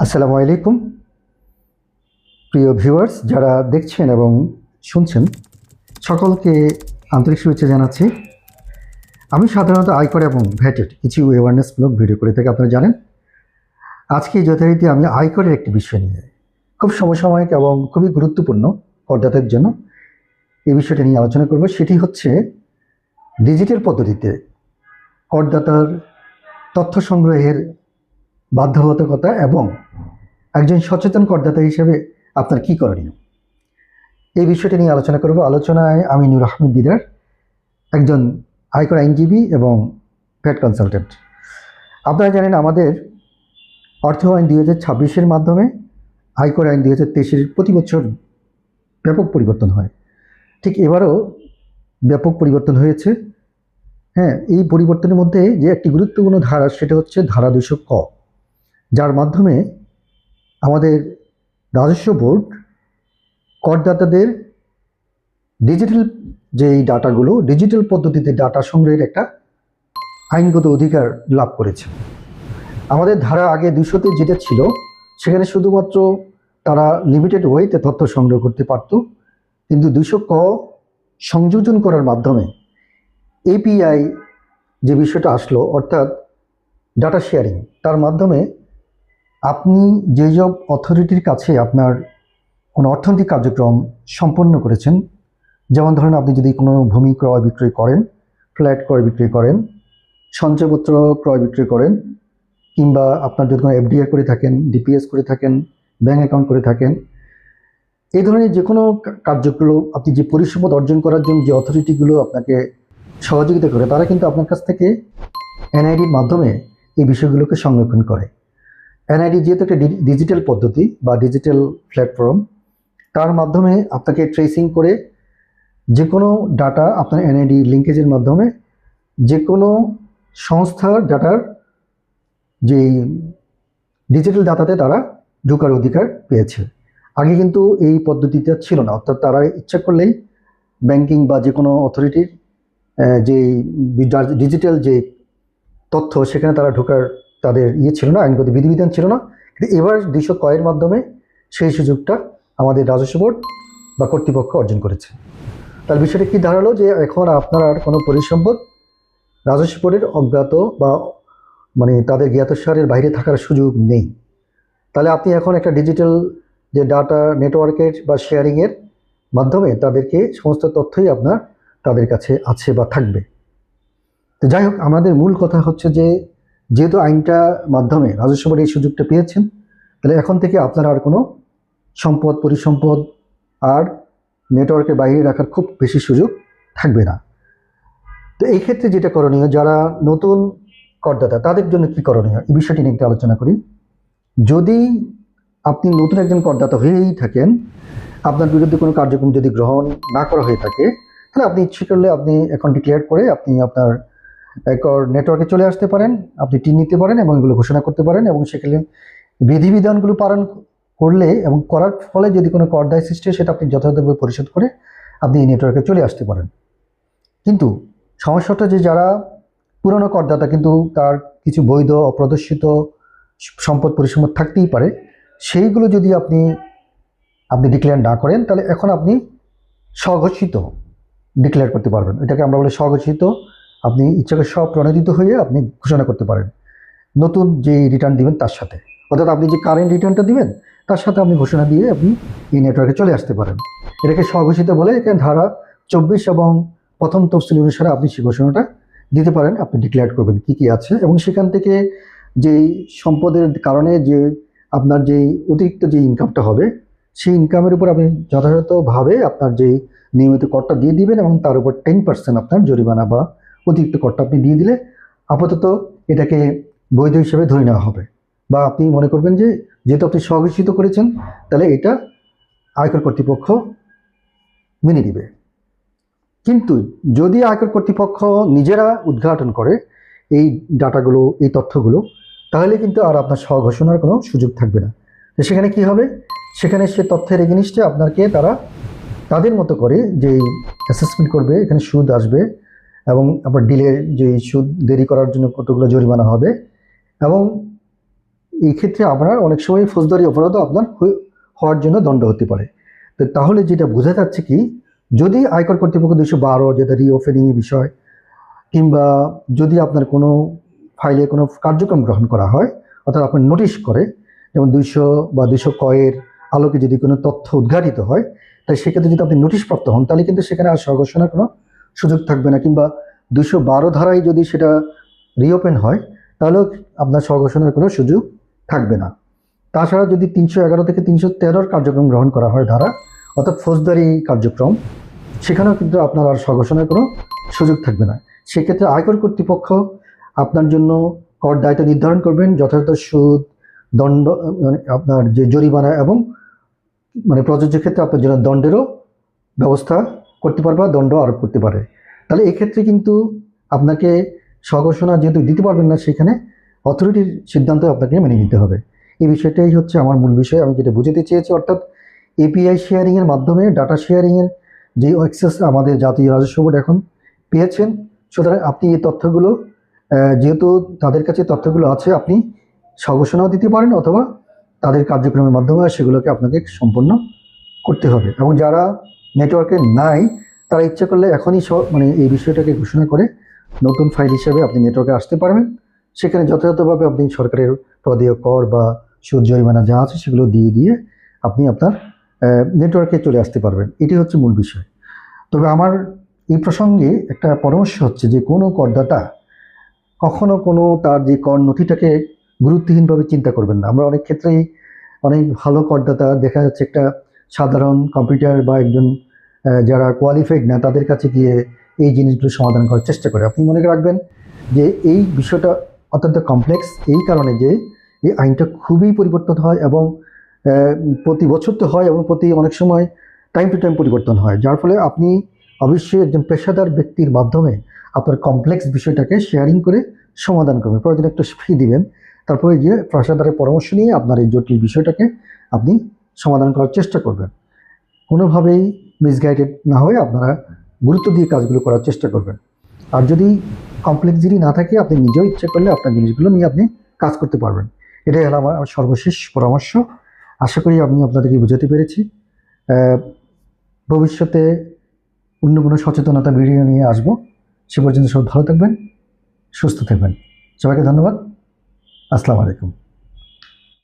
আসসালামু আলাইকুম প্রিয় ভিউয়ার্স, যারা দেখছেন এবং শুনছেন সকলকে আন্তরিক শুভেচ্ছা জানাচ্ছি। আমি সাধারণত আয়কর এবং ভ্যাটের কিছু অ্যাওয়ারনেসমূলক ভিডিও করে থাকি, আপনারা জানেন। আজকে যথারীতি আমি আয়করের একটি বিষয় নিয়ে খুব সমসাময়িক এবং খুবই গুরুত্বপূর্ণ করদাতাদের জন্য এই বিষয়টি নিয়ে আলোচনা করব। সেটি হচ্ছে ডিজিটাল পদ্ধতিতে করদাতার তথ্য সংগ্রহের বাধ্যবাধকতা এবং একজন সচেতন করদাতা হিসেবে আপনার কী করণীয়, এই বিষয়টি নিয়ে আলোচনা করব। আলোচনায় আমি নূর আহমেদ দিদার, একজন আয়কর আইনজীবী এবং ভ্যাট কনসালটেন্ট। আপনারা জানেন আমাদের অর্থ আইন 2026-এর মাধ্যমে আয়কর আইন 2023-এর প্রতি বছর ব্যাপক পরিবর্তন হয়। ঠিক এবারও ব্যাপক পরিবর্তন হয়েছে। হ্যাঁ, এই পরিবর্তনের মধ্যে যে একটি গুরুত্বপূর্ণ ধারা, সেটা হচ্ছে ধারা 200 ক, যার মাধ্যমে আমাদের রাজস্ব বোর্ড করদাতাদের ডিজিটাল যেই ডাটাগুলো, ডিজিটাল পদ্ধতিতে ডাটা সংগ্রহের একটা আইনগত অধিকার লাভ করেছে। আমাদের ধারা আগে 200-তে যেটা ছিল, সেখানে শুধুমাত্র তারা লিমিটেড ওয়েতে তথ্য সংগ্রহ করতে পারত, কিন্তু 200 ক সংযোজন করার মাধ্যমে এপিআই যে বিষয়টা আসলো, অর্থাৎ ডাটা শেয়ারিং, তার মাধ্যমে আপনি যেসব অথরিটির কাছে আপনার কোনো অর্থনৈতিক কার্যক্রম সম্পন্ন করেছেন, যেমন ধরেন আপনি যদি কোনো ভূমি ক্রয় বিক্রয় করেন, ফ্ল্যাট ক্রয় বিক্রয় করেন, সঞ্চয়পত্র ক্রয় বিক্রয় করেন, কিংবা আপনার যদি কোনো এফডিআই করে থাকেন, ডিপিএস করে থাকেন, ব্যাঙ্ক অ্যাকাউন্ট করে থাকেন, এই ধরনের যে কোনো কার্যগুলো আপনি যে পরিসম্পদ অর্জন করার জন্য যে অথরিটিগুলো আপনাকে সহযোগিতা করে, তারা কিন্তু আপনার কাছ থেকে এনআইডির মাধ্যমে এই বিষয়গুলোকে সংরক্ষণ করে। এনআইডি যেহেতু একটা ডিজিটাল পদ্ধতি বা ডিজিটাল প্ল্যাটফর্ম, তার মাধ্যমে আপনাকে ট্রেসিং করে যে কোনো ডাটা আপনার এনআইডি লিঙ্কেজের মাধ্যমে যে কোনো সংস্থার ডাটার যেই ডিজিটাল ডাটাতে তারা ঢোকার অধিকার পেয়েছে। আগে কিন্তু এই পদ্ধতিটা ছিল না, অর্থাৎ তারা ইচ্ছা করলেই ব্যাংকিং বা যে কোনো অথরিটির যে ডিজিটাল যে তথ্য, সেখানে তারা ঢোকার তাদের ছিল না, আইনগত বিধিবিধান ছিল না। কিন্তু এবার 200 কয়ের মাধ্যমে সেই সুযোগটা আমাদের রাজস্ব বোর্ড বা কর্তৃপক্ষ অর্জন করেছে। তার বিষয়টা কি দাঁড়ালো, যে এখন আপনার আর কোনো পরিসম্পদ রাজস্ব বোর্ডের অজ্ঞাত বা তাদের জ্ঞাতসারের বাইরে থাকার সুযোগ নেই। তাহলে আপনি এখন একটা ডিজিটাল যে ডাটা নেটওয়ার্কের বা শেয়ারিংয়ের মাধ্যমে তাদেরকে সমস্ত তথ্যই আপনার তাদের কাছে আছে বা থাকবে। তো যাই হোক, আমাদের মূল কথা হচ্ছে যে যেহেতু আইনটা মাধ্যমে রাজস্ব বোর্ড এই সুযোগটা পেয়েছেন, তাহলে এখন থেকে আপনার আর কোনো সম্পদ পরিসম্পদ আর নেটওয়ার্কের বাইরে রাখার খুব বেশি সুযোগ থাকবে না। তো এই ক্ষেত্রে যেটা করণীয়, যারা নতুন করদাতা তাদের জন্য কি করণীয়, এই বিষয়টি নিয়ে একটু আলোচনা করি। যদি আপনি নতুন একজন করদাতা হয়েই থাকেন, আপনার বিরুদ্ধে কোনো কার্যক্রম যদি গ্রহণ না করা হয়ে থাকে, তাহলে আপনি ইচ্ছে করলে আপনি এখন ডিক্লেয়ার করে আপনি আপনার আয়কর নেটওয়ার্কে চলে আসতে পারেন, আপনি টিন নিতে পারেন এবং এগুলো ঘোষণা করতে পারেন, এবং সেখানে বিধিবিধানগুলো পালন করলে এবং করার ফলে যদি কোনো কর দায় সৃষ্টি হয়, সেটা আপনি যথাযথভাবে পরিশোধ করে আপনি এই নেটওয়ার্কে চলে আসতে পারেন। কিন্তু সমস্যাটা যে যারা পুরনো করদাতা, কিন্তু তার কিছু বৈধ অপ্রদর্শিত সম্পদ পরিসম্পদ থাকতেই পারে, সেইগুলো যদি আপনি ডিক্লেয়ার না করেন, তাহলে এখন আপনি স্বঘোষিত ডিক্লেয়ার করতে পারবেন। এটাকে আমরা বলি স্বঘোষিত। আপনি ইচ্ছা করে স্বপ্রণোদিত হয়ে আপনি ঘোষণা করতে পারেন নতুন যে রিটার্ন দিবেন তার সাথে, অর্থাৎ আপনি যে কারেন্ট রিটার্নটা দিবেন তার সাথে আপনি ঘোষণা দিয়ে আপনি এই নেটওয়ার্কে চলে আসতে পারেন। এটাকে স্বঘোষিত বলে। এখানে ধারা 24 এবং প্রথম তফসিল অনুসারে আপনি সেই ঘোষণাটা দিতে পারেন, আপনি ডিক্লেয়ার করবেন কী কী আছে, এবং সেখান থেকে যেই সম্পদের কারণে যে আপনার যেই অতিরিক্ত যে ইনকামটা হবে, সেই ইনকামের উপর আপনি যথাযথভাবে আপনার যেই নিয়মিত করটা দিয়ে দিবেন, এবং তার উপর 10% আপনার জরিমানা বা অতিরিক্ত করটা আপনি দিয়ে দিলে আপাতত এটাকে বৈধ হিসেবে ধরে নেওয়া হবে। বা আপনি মনে করবেন যে যেহেতু আপনি স্বঘোষিত করেছেন, তাহলে এটা আয়কর কর্তৃপক্ষ মেনে নেবে। কিন্তু যদি আয়কর কর্তৃপক্ষ নিজেরা উদ্ঘাটন করে এই ডাটাগুলো, এই তথ্যগুলো, তাহলে কিন্তু আর আপনার স্বঘোষণার কোনো সুযোগ থাকবে না। তো সেখানে কি হবে, সেখানে সে তথ্যের এগেনিস্টে আপনাকে তারা তাদের মতো করে যেই অ্যাসেসমেন্ট করবে, এখানে সুদ আসবে, এবং আপনার ডিলের যে সুদ দেরি করার জন্য কতগুলো জরিমানা হবে, এবং এই ক্ষেত্রে আপনার অনেক সময় ফৌজদারি অপরাধও আপনার হওয়ার জন্য দণ্ড হতে পারে। তো তাহলে যেটা বোঝা যাচ্ছে কি, যদি আয়কর কর্তৃপক্ষ 212 যেটা রিওপেনিং বিষয়, কিংবা যদি আপনার কোনো ফাইলে কোনো কার্যক্রম গ্রহণ করা হয় অর্থাৎ আপনার নোটিশ করে, যেমন 200 বা 200 কয়ের আলোকে যদি কোনো তথ্য উদ্ঘাটিত হয়, তাই সেক্ষেত্রে যদি আপনি নোটিশপ্রাপ্ত হন তাহলে কিন্তু সেখানে আর স্বঘোষণার কোনো সুযোগ থাকবে না, কিংবা 212 ধারায় যদি সেটা রিওপেন হয় তাহলেও আপনার স্বঘোষণার কোনো সুযোগ থাকবে না। তাছাড়া যদি 311 থেকে 313 কার্যক্রম গ্রহণ করা হয় ধারা, অর্থাৎ ফৌজদারি কার্যক্রম, সেখানেও কিন্তু আপনার আর স্বঘোষণার কোনো সুযোগ থাকবে না। সেক্ষেত্রে আয়কর কর্তৃপক্ষ আপনার জন্য কর দায়িত্ব নির্ধারণ করবেন, যথাযথ সুদ, দণ্ড, মানে আপনার যে জরিমানা এবং মানে প্রযোজ্য ক্ষেত্রে আপনার জন্য দণ্ডেরও ব্যবস্থা করতে পারবে বা দণ্ড আরোপ করতে পারে। তাহলে এক্ষেত্রে কিন্তু আপনাকে স্বঘোষণা যেহেতু দিতে পারবেন না, সেখানে অথরিটির সিদ্ধান্ত আপনাকে মেনে নিতে হবে। এই বিষয়টাই হচ্ছে আমার মূল বিষয়, আমি যেটা বুঝাতে চেয়েছি। অর্থাৎ এপিআই শেয়ারিংয়ের মাধ্যমে ডাটা শেয়ারিংয়ের যে অ্যাক্সেস আমাদের জাতীয় রাজস্ব বোর্ড এখন পেয়েছেন, সুতরাং আপনি এই তথ্যগুলো যেহেতু তাদের কাছে তথ্যগুলো আছে, আপনি স্বঘোষণাও দিতে পারেন অথবা তাদের কার্যক্রমের মাধ্যমে সেগুলোকে আপনাকে সম্পন্ন করতে হবে। এবং যারা নেটওয়ার্কে নাই তারা ইচ্ছা করলে এখনই মানে এই বিষয়টাকে ঘোষণা করে নতুন ফাইল হিসেবে আপনি নেটওয়ার্কে আসতে পারবেন। সেখানে যথাযথভাবে আপনি সরকারের প্রদেয় কর বা সুদ জরিমানা যা আছে সেগুলো দিয়ে আপনি আপনার নেটওয়ার্কে চলে আসতে পারবেন। এটি হচ্ছে মূল বিষয়। তবে আমার এই প্রসঙ্গে একটা পরামর্শ হচ্ছে যে কোনো করদাতা কখনো কোনো তার যে কর নথিটাকে গুরুত্বহীনভাবে চিন্তা করবেন না। আমরা অনেক ক্ষেত্রেই অনেক ভালো করদাতা দেখা যাচ্ছে একটা সাধারণ কম্পিউটার বা একজন যারা কোয়ালিফাইড না তাদের কাছে গিয়ে এই জিনিসগুলো সমাধান করার চেষ্টা করে। আপনি মনে রাখবেন যে এই বিষয়টা অত্যন্ত কমপ্লেক্স, এই কারণে যে এই আইনটা খুবই পরিবর্তন হয় এবং প্রতি বছর তো হয় এবং অনেক সময় টাইম টু টাইম পরিবর্তন হয়, যার ফলে আপনি অবশ্যই একজন পেশাদার ব্যক্তির মাধ্যমে আপনার কমপ্লেক্স বিষয়টাকে শেয়ারিং করে সমাধান করবেন। প্রয়োজনে একটু ফি দিবেন, তারপরে গিয়ে পেশাদারের পরামর্শ নিয়ে আপনার এই জটিল বিষয়টাকে আপনি সমাধান করার চেষ্টা করবেন। কোনোভাবেই মিসগাইডেড না হয়ে আপনারা গুরুত্ব দিয়ে কাজগুলো করার চেষ্টা করবেন। আর যদি কমপ্লেক্সিটি না থাকে, আপনি নিজেও ইচ্ছে করলে আপনার জিনিসগুলো নিয়ে আপনি কাজ করতে পারবেন। এটাই হলো আমার সর্বশেষ পরামর্শ। আশা করি আমি আপনাদেরকে বোঝাতে পেরেছি। ভবিষ্যতে অন্য কোনো সচেতনতা ভিডিও নিয়ে আসবো। সে পর্যন্ত সব ভালো থাকবেন, সুস্থ থাকবেন। সবাইকে ধন্যবাদ। আসসালামু আলাইকুম।